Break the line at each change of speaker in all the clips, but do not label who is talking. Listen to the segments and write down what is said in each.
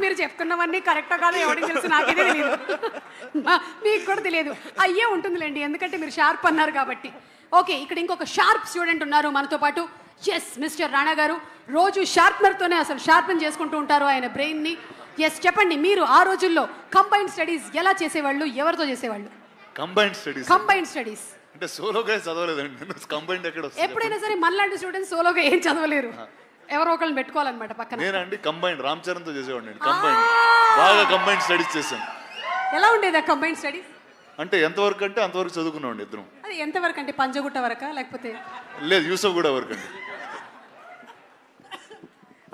మీరు చెప్తున్నవన్నీ కరెక్టో కాదో ఎవరికి తెలుసు, నాకైతే తెలియదు, మీకు కూడా తెలియదు. అయ్యే ఉంటుందిలేండి, ఎందుకంటే మీరు షార్ప్ అన్నారు కాబట్టి. ఓకే, ఇక్కడ ఇంకొక షార్ప్ స్టూడెంట్ ఉన్నారు మనతో పాటు. ఎస్, మిస్టర్ రాణా గారు రోజు షార్ప్నర్తోనే అసలు షార్పన్ చేసుకుంటూ ఉంటారు ఆయన బ్రెయిన్ని. ఎస్, చెప్పండి, మీరు ఆ రోజుల్లో కంబైన్డ్ స్టడీస్ ఎలా చేసేవాళ్ళు, ఎవరితో చేసేవాళ్ళు? కంబైన్డ్ స్టడీస్
అంటే సోలోగా చదవలేదండి, కంబైన్డ్ ఎక్కడ వస్తుంది?
ఎప్పుడైనా సరే మనలాంటి స్టూడెంట్స్ సోలోగా ఏం చదవలేరు, ఎవరో ఒకళ్ళని పెట్టుకోవాలన్నమాట పక్కన.
నేనండి కంబైన్డ్ రామ్ చరణ్ తో చేసేవాడిని, కంబైన్డ్ బాగా కంబైన్డ్ స్టడీస్ చేశాను.
ఎలా ఉండేది ఆ కంబైన్డ్ స్టడీస్?
అంటే ఎంతవరకు అంటే అంతవరకు చదువుకున్నామండి ఇద్దరం.
అది ఎంతవరకు అంటే పంజగుట్ట వరకా లేకపోతే?
లేదు, యూసఫ్ కూడా వరకు అండి.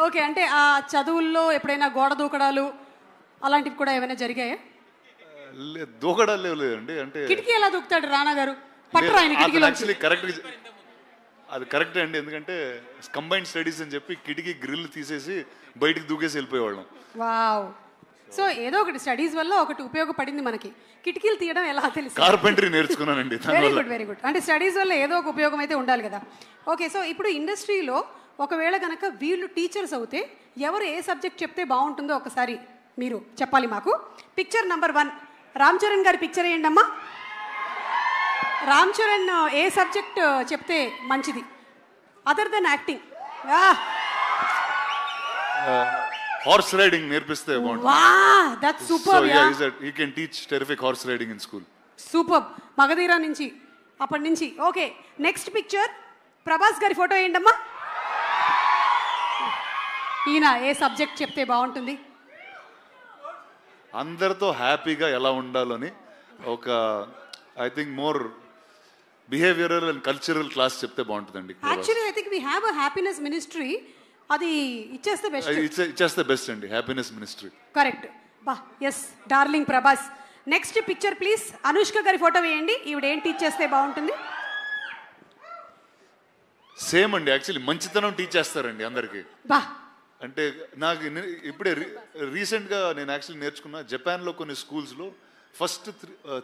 ఓకే, అంటే ఆ చదువుల్లో ఎప్పుడైనా గోడ దూకడాలు అలాంటివి కూడా ఏమైనా జరిగాయా?
దూకడాలు లేదండి. అంటే
కిటికీ ఎలా దూకుతాడు రాణా గారు? పట్టరా ఆయన కిటికీలో?
యాక్చువల్లీ అది కరెక్ట్ అండి, ఎందుకంటే కంబైన్డ్ స్టడీస్ అని చెప్పి కిటికీ గ్రిల్ తీసేసి బయటికి దూకేసి వెళ్ళిపోయేవాళ్ళం.
వావ్. సో ఏదో ఒకటి స్టడీస్ వల్ల ఒకటి ఉపయోగపడింది మనకి. కిటికీలు తీయడం ఎలా తెలుసు?
కార్పెంటరీ నేర్చుకున్నానండి.
Very good, very good. అంటే స్టడీస్ వల్ల ఏదో ఒక ఉపయోగం అయితే ఉండాలి కదా. ఓకే, సో ఇప్పుడు ఇండస్ట్రీలో ఒకవేళ కనుక వీళ్ళు టీచర్స్ అవుతే ఎవరు ఏ సబ్జెక్ట్ చెప్తే బాగుంటుందో ఒకసారి మీరు చెప్పాలి మాకు. పిక్చర్ నెంబర్ 1 రామ్ చరణ్ గారి పిక్చర్ వేయండి అమ్మా. రామ్ చరణ్ ఏ సబ్జెక్ట్ చెప్తే మంచిది other than acting?
Horse riding నేర్పిస్తే బాగుంటుంది.
Wow, that's super.
He can teach terrific horse riding in school.
Super. Magadheera నుంచి అప్పటి నుంచి. ఓకే, నెక్స్ట్ పిక్చర్ ప్రభాస్ గారి ఫోటో వేయండి అమ్మా. ఈయన ఏ సబ్జెక్ట్ చెప్తే బాగుంటుంది?
అందరితో హ్యాపీగా ఎలా ఉండాలని ఒక I think more behavioural and cultural class చెప్తే బాగుంటుందండి.
Actually I think we have a happiness ministry, అది ఇచ్చేస్తే
బెస్ట్ అండి, హ్యాపీనెస్ మినిస్ట్రీ.
కరెక్ట్. బా, yes, darling Prabhas. Next picture please. Anushka గారి ఫోటో వేయండి. ఈవిడ ఏం టీచ్ చేస్తే బాగుంటుంది?
సేమ్ అండి, యాక్చువల్లీ మంచితనం టీచ్ చేస్తారండి అందరికి.
బా,
అంటే నాకు ఇప్పుడే రీసెంట్గా నేను యాక్చువల్లీ నేర్చుకున్నా, జపాన్లో కొన్ని స్కూల్స్లో ఫస్ట్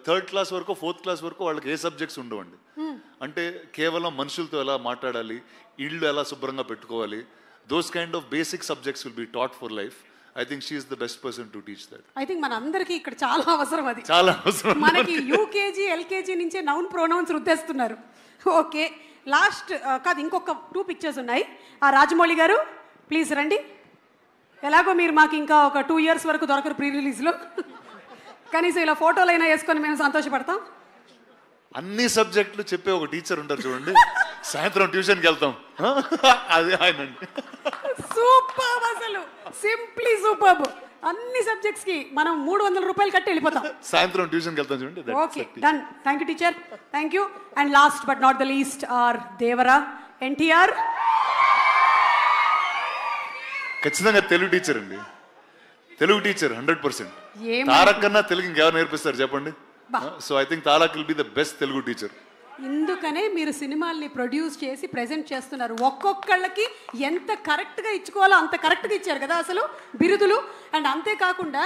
3rd క్లాస్ వరకు 4th క్లాస్ వరకు వాళ్ళకి ఏ సబ్జెక్ట్స్ ఉండవండి. అంటే కేవలం మనుషులతో ఎలా మాట్లాడాలి, ఇళ్ళు ఎలా శుభ్రంగా పెట్టుకోవాలి, those kind of basic subjects will be taught for life. I think she is the best person to teach that.
I think మన అందరికీ ఇక్కడ చాలా అవసరం, అది
చాలా అవసరం.
మనకి యూకేజీ ఎల్కేజీ నుంచే నౌన్ ప్రొనౌన్స్ రుద్దేస్తున్నారు. ఓకే, లాస్ట్ కాదు, ఇంకొక 2 పిక్చర్స్ ఉన్నాయి. ఆ రాజమౌళి గారు ప్లీజ్ రండి. ఎలాగో మీరు మాకు ఇంకా ఒక 2 years వరకు దొరకరు ప్రీ రిలీజ్లో, కనీసం ఇలా ఫోటోలు అయినా వేసుకొని మేము సంతోషపడతాం.
అన్ని సబ్జెక్టులు చెప్పే ఒక టీచర్ ఉంటారు చూడండి, సాయంత్రం ట్యూషన్కి వెళ్తాం, అది ఆయన.
సూపర్, అసలు సింప్లీ సూపర్. అన్ని సబ్జెక్ట్స్ కి మనం 300 రూపాయలు కట్టి వెళ్ళిపోతాం,
సాయంత్రం ట్యూషన్కి వెళ్తాం చూడండి.
Okay, done. Thank you teacher, thank you. And last but not the least are Devara NTR.
ఖచ్చితంగా తెలుగు టీచర్ అండి, తెలుగు టీచర్ 100%. తారక్ కన్నా తెలుగు ఇంకెవరు నేర్పిస్తారు చెప్పండి? So I think Tarak will be the best Telugu teacher.
ఇందుకనే మీరు సినిమాల్ని ప్రొడ్యూస్ చేసి ప్రెజెంట్ చేస్తున్నారు. ఒక్కొక్కళ్ళకి ఎంత కరెక్ట్గా ఇచ్చుకోవాలో అంత కరెక్ట్గా ఇచ్చారు కదా అసలు బిరుదులు. అండ్ అంతేకాకుండా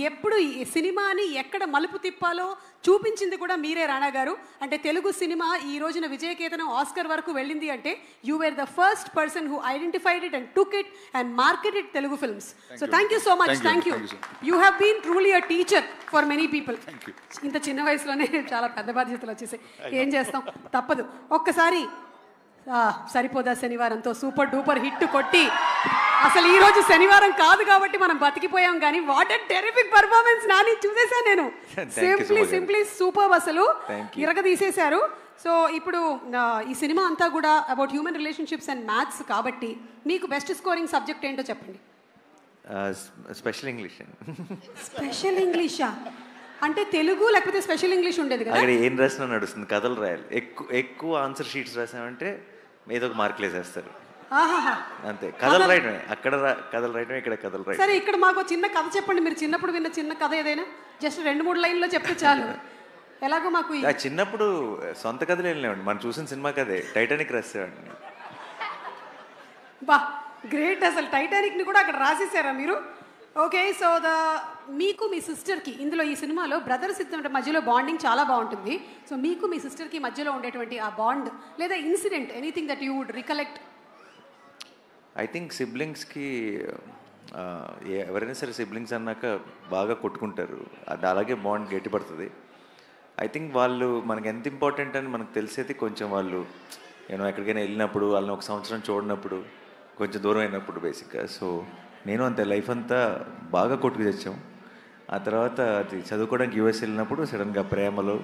ఎప్పుడు ఈ సినిమాని ఎక్కడ మలుపు తిప్పాలో చూపించింది కూడా మీరే రాణా గారు. అంటే తెలుగు సినిమా ఈ రోజున విజయకేతనం ఆస్కర్ వరకు వెళ్ళింది అంటే you were the first person who identified it and took it and marketed Telugu films. So thank you so much. Thank you. You have been truly a teacher for many people. ఇంత చిన్న వయసులోనే చాలా పెద్ద బాధ్యతలు వచ్చేసాయి, ఏం చేస్తాం, తప్పదు. ఒక్కసారి సరిపోదా శనివారంతో సూపర్ డూపర్ హిట్ కొట్టి, అసలు ఈ రోజు శనివారం కాదు కాబట్టి మనం బతికిపోయాం, కానీ what a terrific performance Nani చూసేసాను నేను. సింప్లీ సూపర్, అసలు ఇరగదీసేశారు. సో ఇప్పుడు ఈ సినిమా అంతా కూడా about human relationships and maths కాబట్టి మీకు బెస్ట్ స్కోరింగ్ సబ్జెక్ట్ ఏంటో చెప్పండి.
Special English.
స్పెషల్ ఇంగ్లీషా? అంటే తెలుగు లేకపోతే స్పెషల్ ఇంగ్లీష్ ఉండేది కదా?
అక్కడ ఏం రాసినా నడుస్తుంది, కథలు రాయాలి. ఎక్కువ ఆన్సర్ షీట్స్ రాసామంటే ఏదో ఒక మార్కులు వేసేస్తారు, అంతే. కథలు రాయటమే, అక్కడ కథలు రాయటమే, ఇక్కడ కథలు రాయటం.
సరే, ఇక్కడ మాకు చిన్న కథ చెప్పండి. మీరు చిన్నప్పుడు విన్న చిన్న కథ ఏదైనా జస్ట్ 2-3 లైన్లో చెప్తే చాలు. ఎలాగో మాకు
చిన్నప్పుడు సొంత కథలు ఏం లేవండి, మనం చూసిన సినిమా కథే, టైటానిక్ రాసేవాడిని.
బా, గ్రేట్. అసలు టైటానిక్ని కూడా అక్కడ రాసేసారా మీరు? ఓకే, సో మీకు మీ సిస్టర్కి ఇందులో ఈ సినిమాలో బ్రదర్స్ ఇద్దరి మధ్యలో బాండింగ్ చాలా బాగుంటుంది. సో మీకు మీ సిస్టర్కి మధ్యలో ఉండేటువంటి ఆ బాండ్ లేదా incident, anything that you would recollect?
I think సిబ్లింగ్స్కి ఎవరైనా సరే సిబ్లింగ్స్ అన్నాక బాగా కొట్టుకుంటారు, అది అలాగే బాండ్ గట్టిపడుతుంది. ఐ థింక్ వాళ్ళు మనకి ఎంత ఇంపార్టెంట్ అని మనకు తెలిసేది కొంచెం వాళ్ళు ఎక్కడికైనా వెళ్ళినప్పుడు, వాళ్ళని ఒక సంవత్సరం చూడనప్పుడు, కొంచెం దూరం అయినప్పుడు బేసిక్గా. సో నేను అంతే లైఫ్ అంతా బాగా కొట్టుకు తెచ్చాం. ఆ తర్వాత అది చదువుకోవడానికి యూఎస్ వెళ్ళినప్పుడు సడన్గా ప్రేమలో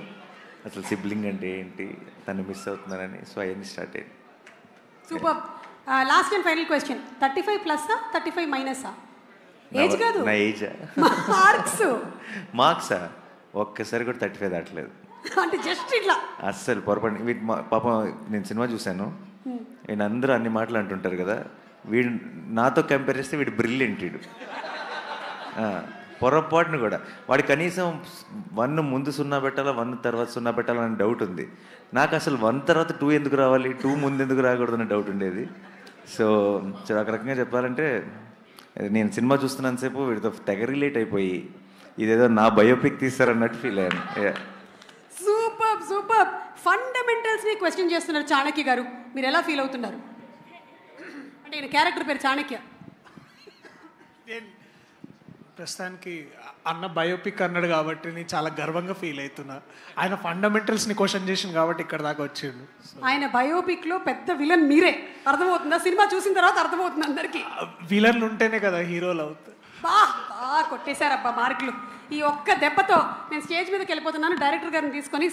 అసలు సిబ్లింగ్ అంటే ఏంటి, తను మిస్ అవుతున్నానని, సో అవన్నీ స్టార్ట్ అయ్యింది.
Super. Last and final question, 35+ఆ 35-ఆ? ఏజ్ కాదు,
నా ఏజా? మార్క్సా? ఒక్కసారి కూడా 35 దాటలేదు.
అంటే జస్ట్ ఇట్లా
అస్సలు పొరపాటు. వీటి పాపం నేను సినిమా చూశాను, వీడు అందరూ అన్ని మాటలు అంటుంటారు కదా, వీడు నాతో కంపేర్ చేస్తే వీడు బ్రిలియంట్. వీడు పొరపాటును కూడా వాడు కనీసం 1 ముందు 0 పెట్టాలా, 1 తర్వాత 0 పెట్టాలా అని డౌట్ ఉంది. నాకు అసలు 1 తర్వాత 2 ఎందుకు రావాలి, 2 ముందు ఎందుకు రాకూడదు అనే డౌట్ ఉండేది. సో ఒక రకంగా చెప్పాలంటే నేను సినిమా చూస్తున్నంతసేపు వీడితో తెగ రిలేట్ అయిపోయి ఇదేదో నా బయోపిక్ తీస్తారన్నట్టు ఫీల్ అయ్యాను.
Super super. ఫండమెంటల్స్ని క్వశ్చన్ చేస్తున్నారు చాణక్య గారు, మీరు ఎలా ఫీల్ అవుతున్నారు? అంటే ఈయన క్యారెక్టర్ పేరు చాణక్య.
ప్రస్తుతానికి అన్న బయోపిక్ అన్నాడు కాబట్టి నేను చాలా గర్వంగా ఫీల్ అవుతున్నా. ఆయన ఫండమెంటల్స్ని క్వశ్చన్ చేసింది కాబట్టి ఇక్కడ దాకా వచ్చిండు.
ఆయన బయోపిక్లో పెద్ద విలన్ మీరే, అర్థమవుతుందా? సినిమా చూసిన తర్వాత అర్థమవుతుంది అందరికీ.
విలన్లు ఉంటేనే కదా హీరోలు అవుతారు.
బాగా కొట్టేశారబ్బా మార్కులు. ఈ ఒక్క దెబ్బతో నేను స్టేజ్ మీదకి వెళ్ళిపోతున్నాను. డైరెక్టర్ గారిని తీసుకొని